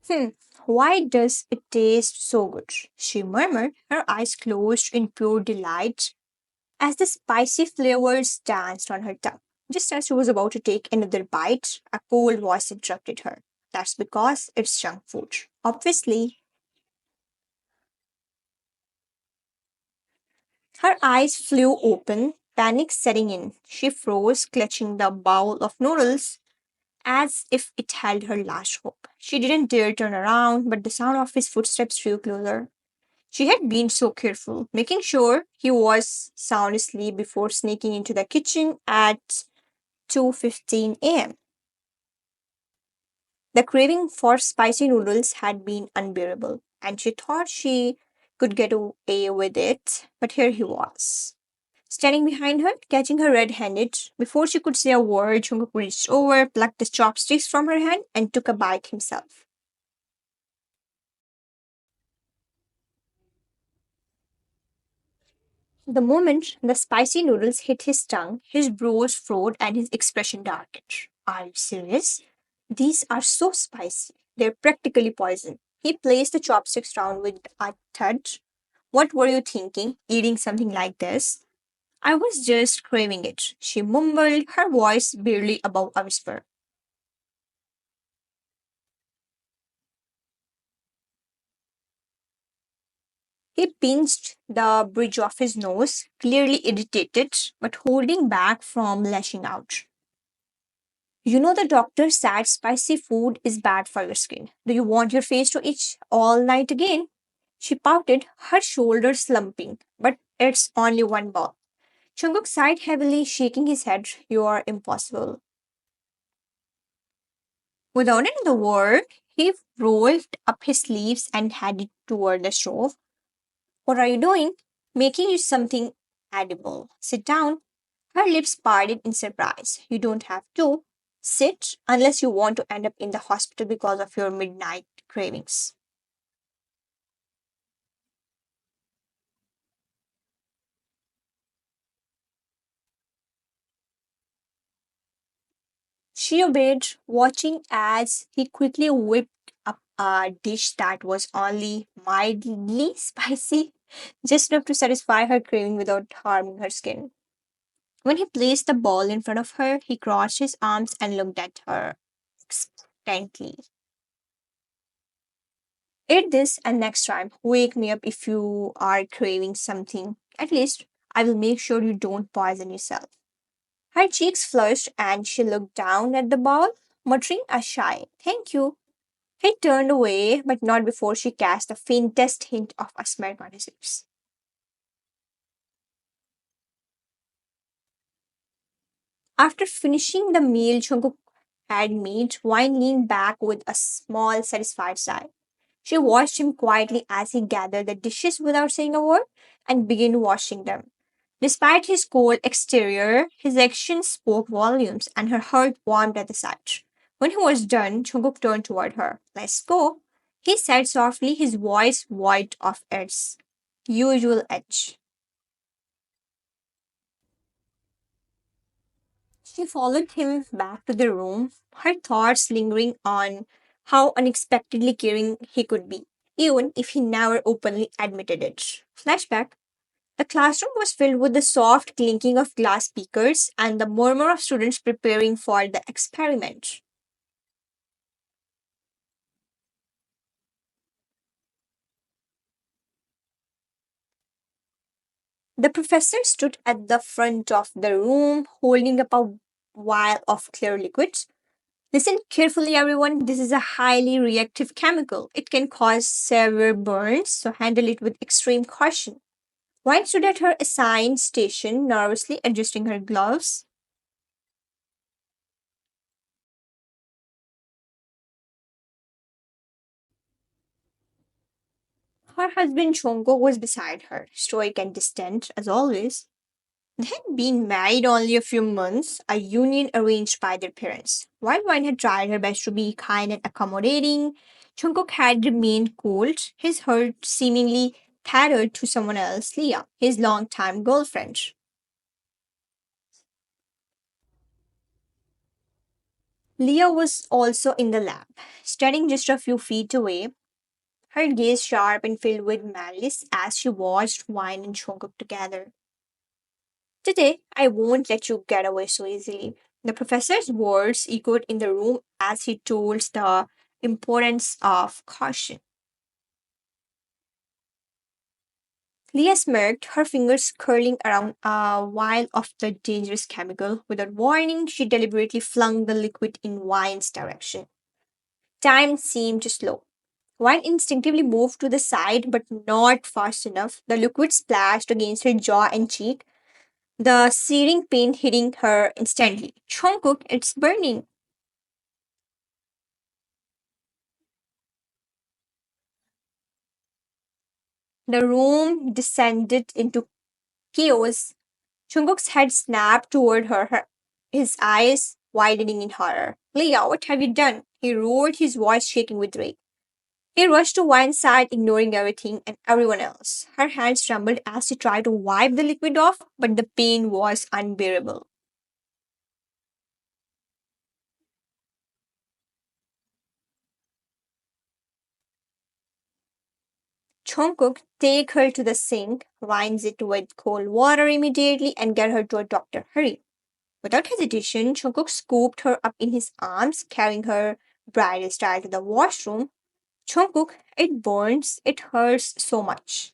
Hmm, why does it taste so good? She murmured, her eyes closed in pure delight as the spicy flavors danced on her tongue. Just as she was about to take another bite, a cold voice interrupted her. That's because it's junk food. Obviously, her eyes flew open, panic setting in. She froze, clutching the bowl of noodles as if it held her last hope. She didn't dare turn around, but the sound of his footsteps drew closer. She had been so careful, making sure he was sound asleep before sneaking into the kitchen at 2:15 a.m. The craving for spicy noodles had been unbearable, and she thought she could get away with it, but here he was, standing behind her, catching her red-handed. Before she could say a word, Jungkook reached over, plucked the chopsticks from her hand, and took a bite himself. The moment the spicy noodles hit his tongue, his brows furrowed and his expression darkened. Are you serious? These are so spicy. They're practically poison. He placed the chopsticks down with a thud. What were you thinking, eating something like this? I was just craving it, she mumbled, her voice barely above a whisper. He pinched the bridge of his nose, clearly irritated, but holding back from lashing out. You know the doctor said spicy food is bad for your skin. Do you want your face to itch all night again? She pouted, her shoulders slumping. But it's only one ball. Jungkook sighed heavily, shaking his head. You are impossible. Without another word, he rolled up his sleeves and headed toward the stove. What are you doing? Making you something edible. Sit down. Her lips parted in surprise. You don't have to. Sit unless you want to end up in the hospital because of your midnight cravings. She obeyed, watching as he quickly whipped up a dish that was only mildly spicy, just enough to satisfy her craving without harming her skin. When he placed the bowl in front of her, he crossed his arms and looked at her expectantly. Eat this and next time, wake me up if you are craving something. At least, I will make sure you don't poison yourself. Her cheeks flushed and she looked down at the bowl, muttering a shy, thank you. He turned away, but not before she cast the faintest hint of a smirk on his lips. After finishing the meal Jungkook had made, Wine leaned back with a small, satisfied sigh. She watched him quietly as he gathered the dishes without saying a word and began washing them. Despite his cold exterior, his actions spoke volumes, and her heart warmed at the sight. When he was done, Jungkook turned toward her. Let's go, he said softly, his voice void of its usual edge. She followed him back to the room, her thoughts lingering on how unexpectedly caring he could be, even if he never openly admitted it. Flashback. The classroom was filled with the soft clinking of glass beakers and the murmur of students preparing for the experiment. The professor stood at the front of the room, holding up a vial of clear liquid. Listen carefully, everyone. This is a highly reactive chemical. It can cause severe burns, so handle it with extreme caution. White stood at her assigned station, nervously adjusting her gloves. Her husband Chongo was beside her, stoic and distant as always. They had been married only a few months, a union arranged by their parents. While Wine had tried her best to be kind and accommodating, Jungkook had remained cold, his heart seemingly tethered to someone else, Leah, his longtime girlfriend. Leah was also in the lab, standing just a few feet away, her gaze sharp and filled with malice as she watched Wine and Jungkook together. Today, I won't let you get away so easily. The professor's words echoed in the room as he told the importance of caution. Leah smirked, her fingers curling around a vial of the dangerous chemical. Without warning, she deliberately flung the liquid in Wine's direction. Time seemed to slow. Wine instinctively moved to the side, but not fast enough. The liquid splashed against her jaw and cheek, the searing pain hitting her instantly. Jungkook, it's burning. The room descended into chaos. Jungkook's head snapped toward her, his eyes widening in horror. Leah, what have you done? He roared, his voice shaking with rage. He rushed to Wine's side, ignoring everything and everyone else. Her hands trembled as she tried to wipe the liquid off, but the pain was unbearable. Jungkook, take her to the sink, rinse it with cold water immediately, and get her to a doctor. Hurry. Without hesitation, Jungkook scooped her up in his arms, carrying her bridal style to the washroom. Jungkook, it burns, it hurts so much.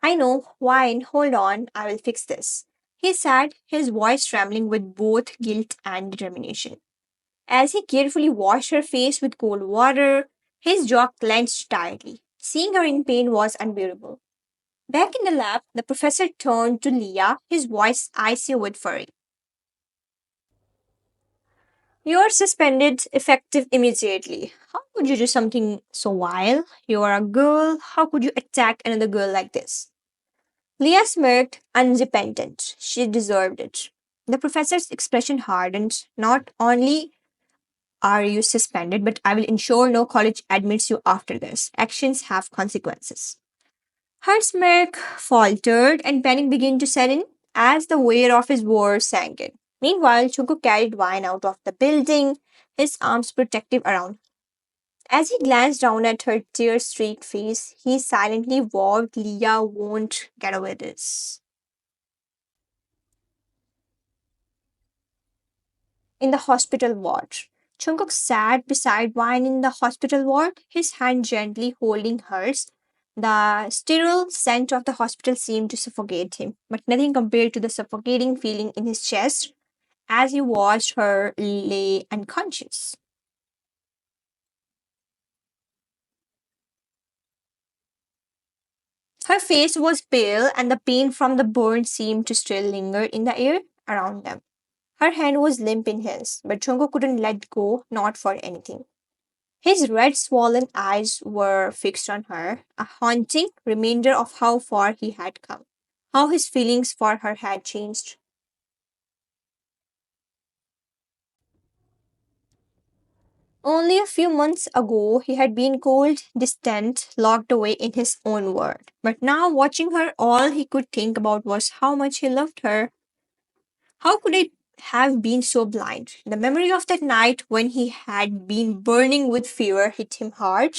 I know, wine, hold on, I will fix this. He said, his voice trembling with both guilt and determination. As he carefully washed her face with cold water, his jaw clenched tightly. Seeing her in pain was unbearable. Back in the lab, the professor turned to Leah, his voice icy with fury. You're suspended, effective immediately. How could you do something so vile? You are a girl. How could you attack another girl like this? Leah smirked, unrepentant. She deserved it. The professor's expression hardened. Not only are you suspended, but I will ensure no college admits you after this. Actions have consequences. Her smirk faltered and panic began to set in as the weight of his words sank in. Meanwhile, Chuku carried Wine out of the building, his arms protective around. As he glanced down at her tear streaked face, he silently vowed Leah won't get away this. In the hospital ward, Jungkook sat beside Wine in the hospital ward, his hand gently holding hers. The sterile scent of the hospital seemed to suffocate him, but nothing compared to the suffocating feeling in his chest as he watched her lay unconscious. Her face was pale, and the pain from the burn seemed to still linger in the air around them. Her hand was limp in his, but Jungkook couldn't let go, not for anything. His red, swollen eyes were fixed on her, a haunting reminder of how far he had come, how his feelings for her had changed. Only a few months ago, he had been cold, distant, locked away in his own world. But now, watching her, all he could think about was how much he loved her. How could I have been so blind? The memory of that night when he had been burning with fear hit him hard.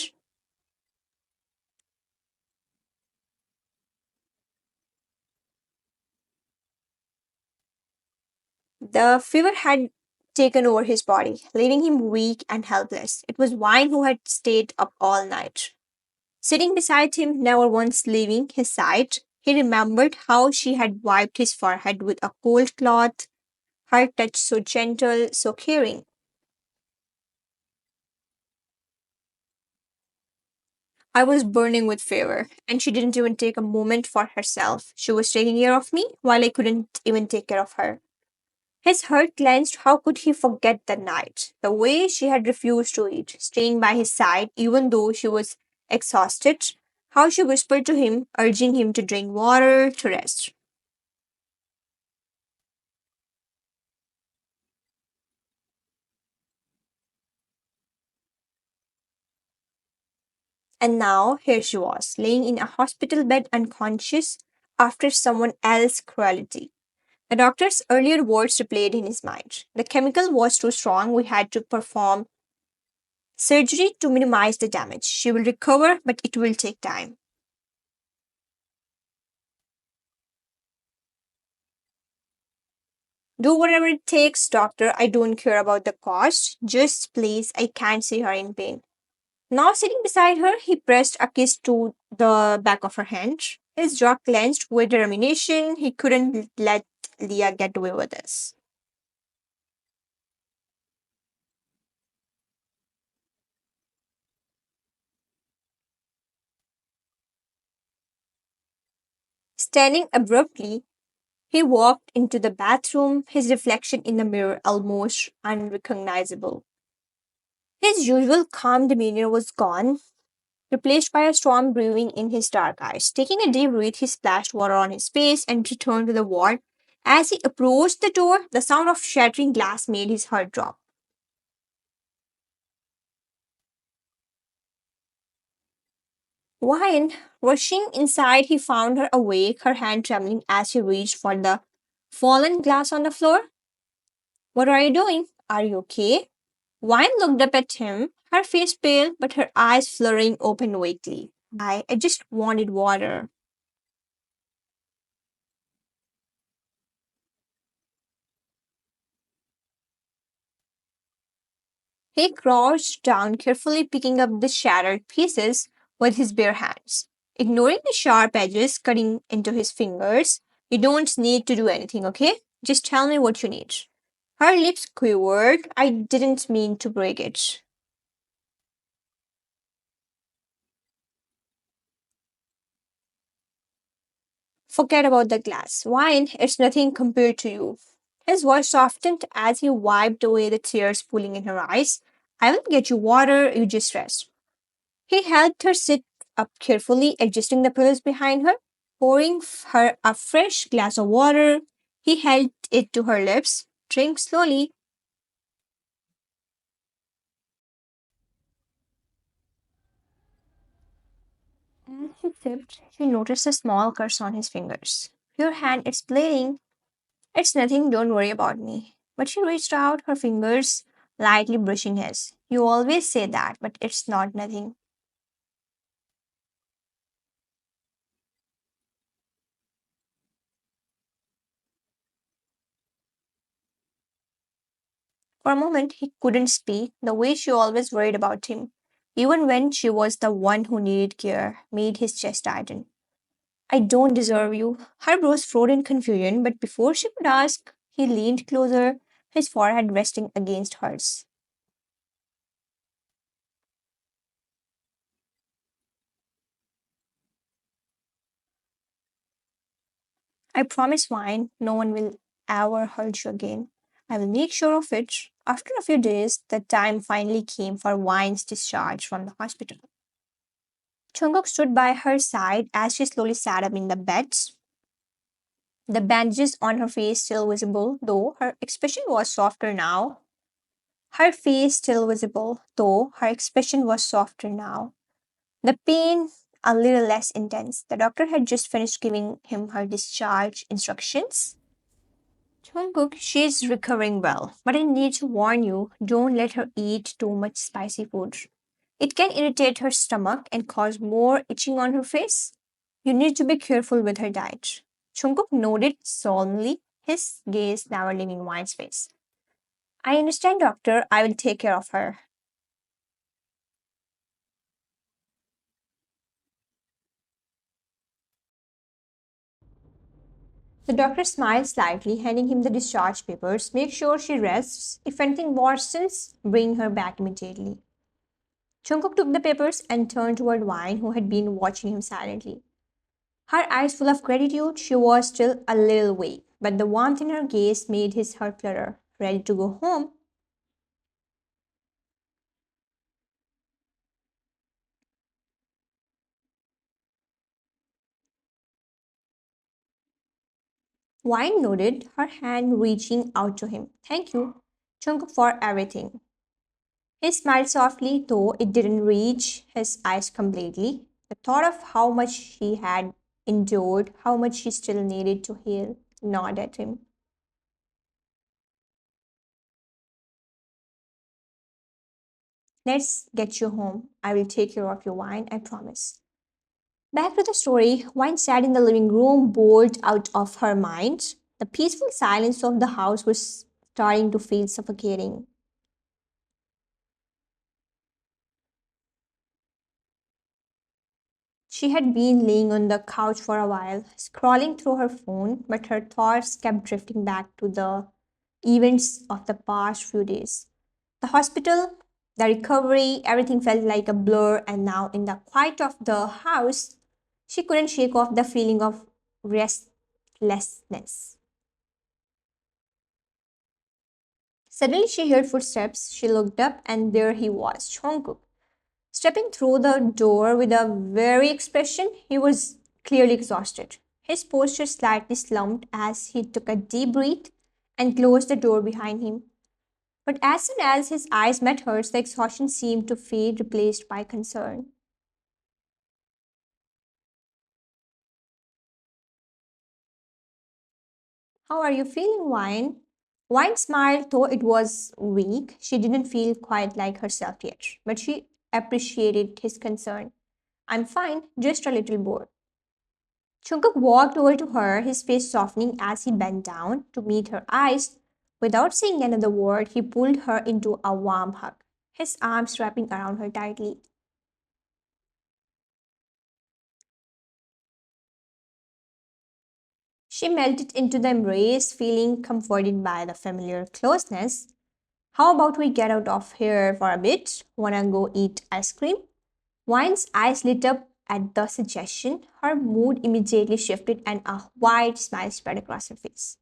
The fever had taken over his body, leaving him weak and helpless. It was Wine who had stayed up all night. Sitting beside him, never once leaving his side, he remembered how she had wiped his forehead with a cold cloth, her touch so gentle, so caring. I was burning with fever, and she didn't even take a moment for herself. She was taking care of me while I couldn't even take care of her. His heart clenched. How could he forget that night? The way she had refused to eat, staying by his side even though she was exhausted. How she whispered to him, urging him to drink water, to rest. And now here she was, laying in a hospital bed unconscious after someone else's cruelty. The doctor's earlier words replayed in his mind. The chemical was too strong, we had to perform surgery to minimize the damage. She will recover, but it will take time. Do whatever it takes, doctor. I don't care about the cost. Just please, I can't see her in pain. Now, sitting beside her, he pressed a kiss to the back of her hand. His jaw clenched with determination. He couldn't let Leah get away with this. Standing abruptly, he walked into the bathroom, his reflection in the mirror almost unrecognizable. His usual calm demeanor was gone, replaced by a storm brewing in his dark eyes. Taking a deep breath, he splashed water on his face and returned to the ward. As he approached the door, the sound of shattering glass made his heart drop. While rushing inside, he found her awake, her hand trembling as she reached for the fallen glass on the floor. What are you doing? Are you okay? Wine looked up at him, her face pale, but her eyes fluttering open weakly. I just wanted water. He crouched down, carefully picking up the shattered pieces with his bare hands. Ignoring the sharp edges cutting into his fingers, you don't need to do anything, okay? Just tell me what you need. Her lips quivered. I didn't mean to break it. Forget about the glass. Wine, it's nothing compared to you. His voice softened as he wiped away the tears pooling in her eyes. I will get you water, you just rest. He helped her sit up carefully, adjusting the pillows behind her, pouring her a fresh glass of water. He held it to her lips. Drink slowly. As she sipped, she noticed a small curse on his fingers. Your hand is bleeding. It's nothing, don't worry about me. But she reached out, her fingers lightly brushing his. You always say that, but it's not nothing. For a moment, he couldn't speak, the way she always worried about him, even when she was the one who needed care, made his chest tighten. I don't deserve you. Her brows froze in confusion, but before she could ask, he leaned closer, his forehead resting against hers. I promise, Wine, no one will ever hurt you again. I will make sure of it. After a few days, the time finally came for Wine's discharge from the hospital. Jungkook stood by her side as she slowly sat up in the bed. The bandages on her face still visible, though her expression was softer now. Her face still visible, though her expression was softer now. The pain a little less intense. The doctor had just finished giving him her discharge instructions. Jungkook, she's recovering well, but I need to warn you, don't let her eat too much spicy food. It can irritate her stomach and cause more itching on her face. You need to be careful with her diet. Jungkook nodded solemnly, his gaze never leaving Wine's face. I understand, doctor. I will take care of her. The doctor smiled slightly, handing him the discharge papers. Make sure she rests. If anything worsens, bring her back immediately. Jungkook took the papers and turned toward Wine, who had been watching him silently. Her eyes full of gratitude, she was still a little weak, but the warmth in her gaze made his heart flutter. Ready to go home? Wine nodded, her hand reaching out to him. Thank you, Jungkook, for everything. He smiled softly, though it didn't reach his eyes completely. The thought of how much she had endured, how much she still needed to heal, gnawed at him. Let's get you home. I will take care of your wine, I promise. Back to the story, Wine sat in the living room, bored out of her mind. The peaceful silence of the house was starting to feel suffocating. She had been laying on the couch for a while, scrolling through her phone, but her thoughts kept drifting back to the events of the past few days. The hospital, the recovery, everything felt like a blur, and now in the quiet of the house, she couldn't shake off the feeling of restlessness. Suddenly, she heard footsteps. She looked up, and there he was, Jungkook, stepping through the door with a weary expression. He was clearly exhausted. His posture slightly slumped as he took a deep breath and closed the door behind him. But as soon as his eyes met hers, the exhaustion seemed to fade, replaced by concern. How are you feeling, Wine? Wine smiled, though it was weak. She didn't feel quite like herself yet, but she appreciated his concern. I'm fine, just a little bored. Jungkook walked over to her, his face softening as he bent down to meet her eyes. Without saying another word, he pulled her into a warm hug, his arms wrapping around her tightly. She melted into the embrace, feeling comforted by the familiar closeness. How about we get out of here for a bit? Wanna go eat ice cream? Wine's eyes lit up at the suggestion. Her mood immediately shifted and a wide smile spread across her face.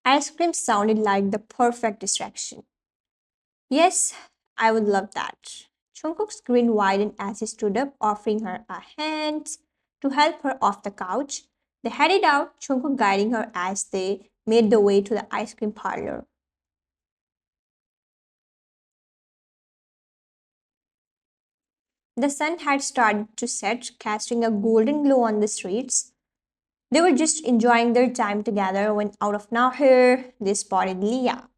Ice cream sounded like the perfect distraction. Yes, I would love that. Jungkook's grin widened as he stood up, offering her a hand to help her off the couch. They headed out, Jungkook guiding her as they made their way to the ice cream parlor. The sun had started to set, casting a golden glow on the streets. They were just enjoying their time together when out of nowhere they spotted Leah.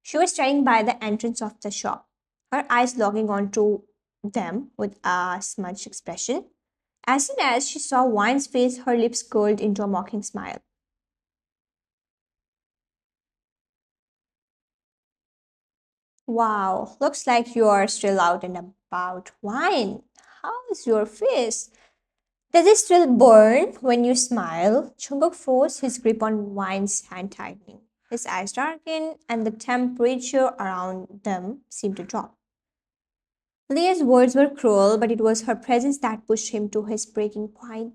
She was standing by the entrance of the shop, her eyes locking onto them with a smudged expression. As soon as she saw Wine's face, her lips curled into a mocking smile. Wow, looks like you're still out and about. Wine, how's your face? Does it still burn when you smile? Jungkook froze, his grip on Wine's hand tightening. His eyes darkened, and the temperature around them seemed to drop. Leah's words were cruel, but it was her presence that pushed him to his breaking point.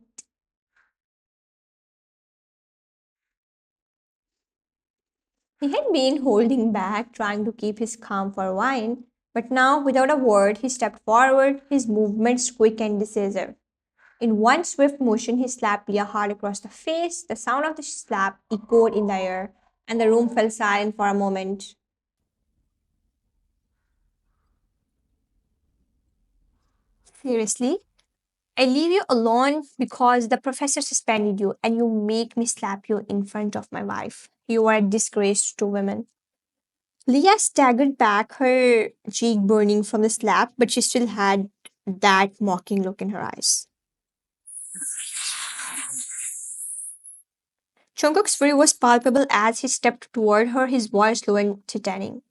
He had been holding back, trying to keep his calm for Wine, but now, without a word, he stepped forward, his movements quick and decisive. In one swift motion, he slapped Leah hard across the face. The sound of the slap echoed in the air, and the room fell silent for a moment. Seriously? I leave you alone because the professor suspended you and you make me slap you in front of my wife. You are a disgrace to women. Leah staggered back, her cheek burning from the slap, but she still had that mocking look in her eyes. Jungkook's fury was palpable as he stepped toward her, his voice low and threatening.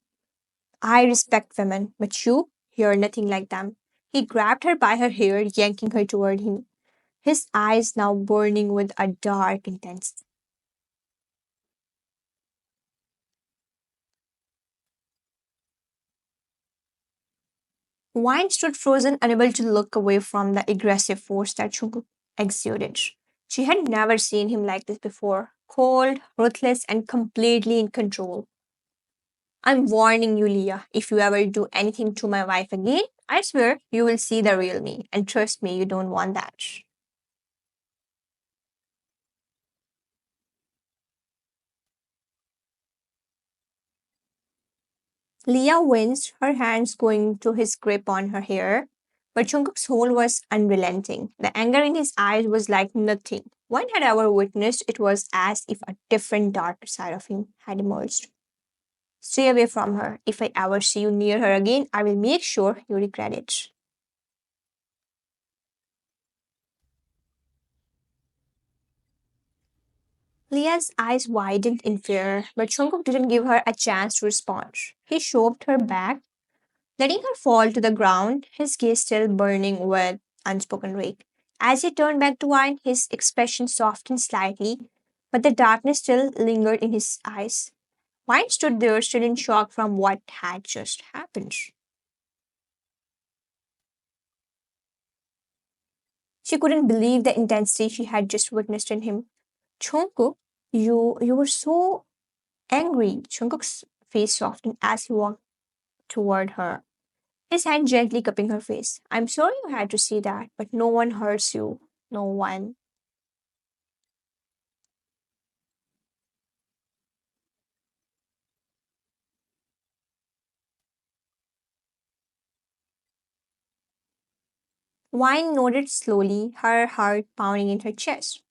I respect women, but you're nothing like them. He grabbed her by her hair, yanking her toward him, his eyes now burning with a dark intensity. Wine stood frozen, unable to look away from the aggressive force that Jungkook exuded. She had never seen him like this before, cold, ruthless, and completely in control. I'm warning you, Leah, if you ever do anything to my wife again, I swear you will see the real me. And trust me, you don't want that. Leah winced, her hands going to his grip on her hair. But Jungkook's hold was unrelenting. The anger in his eyes was like nothing one had ever witnessed. It was as if a different dark side of him had emerged. Stay away from her. If I ever see you near her again, I will make sure you regret it. Leah's eyes widened in fear, but Jungkook didn't give her a chance to respond. He shoved her back, letting her fall to the ground, his gaze still burning with unspoken rage. As he turned back to Wine, his expression softened slightly, but the darkness still lingered in his eyes. Wine stood there, still in shock from what had just happened. She couldn't believe the intensity she had just witnessed in him. Jungkook, you were so angry. Jungkook's face softened as he walked toward her, his hand gently cupping her face. I'm sorry you had to see that, but no one hurts you. No one. Wine nodded slowly, her heart pounding in her chest.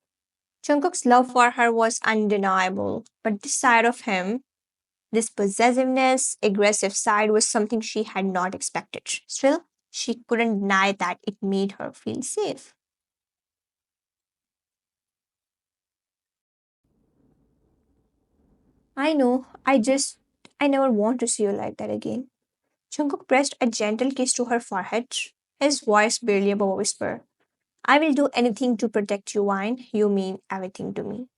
Jungkook's love for her was undeniable, but this side of him, this possessiveness, aggressive side, was something she had not expected. Still, she couldn't deny that it made her feel safe. I know, I never want to see you like that again. Jungkook pressed a gentle kiss to her forehead, his voice barely above a whisper. I will do anything to protect you, Wine. You mean everything to me.